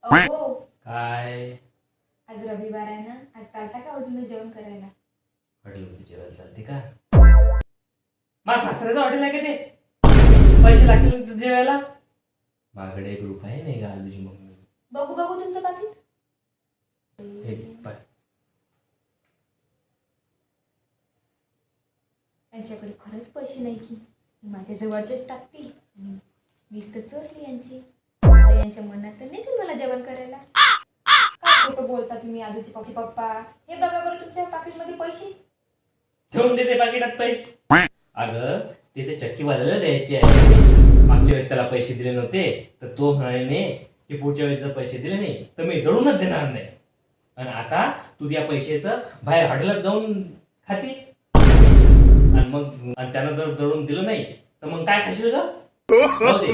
अहो काय आज रविवार आहे ना, आज चालता का हॉटेलला जेवण करायला? हॉटेलमध्ये जेवायला चालते का? माझ्या सासऱ्याचं हॉटेल आहे का ते? पैसे लागतील तुझ्या जेवायला? माझ्याकडे एक रुपया नाही का तुझी मम्मी? बघू बघू तुमचं पाकिट. हे पाय. यांच्याकडे खरंच पैसे नाही की माझ्या जवळचेच टाकतील आणि वीस तर चोरली यांची. आता यांच्या मनात तर नाही की मला जेवण करायला. काय खोटं बोलता तुम्ही आलूचे पप्पा? हे बघा बरं तुमच्या पाकिटमध्ये पैसे. ठेवून देते पाकिटात पैसे. अगं ते चक्कीवाल्याला द्यायचे आहे. मागच्या वेळेस त्याला पैसे दिले नव्हते तर तो म्हणाले की पुढच्या वेळेस जर पैसे दिले नाही तर मी दळूनच देणार नाही. आणि आता तू त्या पैशाचं बाहेर हॉटेलात जाऊन खाती आणि मग त्यानं जर दळून दिलं नाही तर मग काय खाशील ग? जाऊ दे.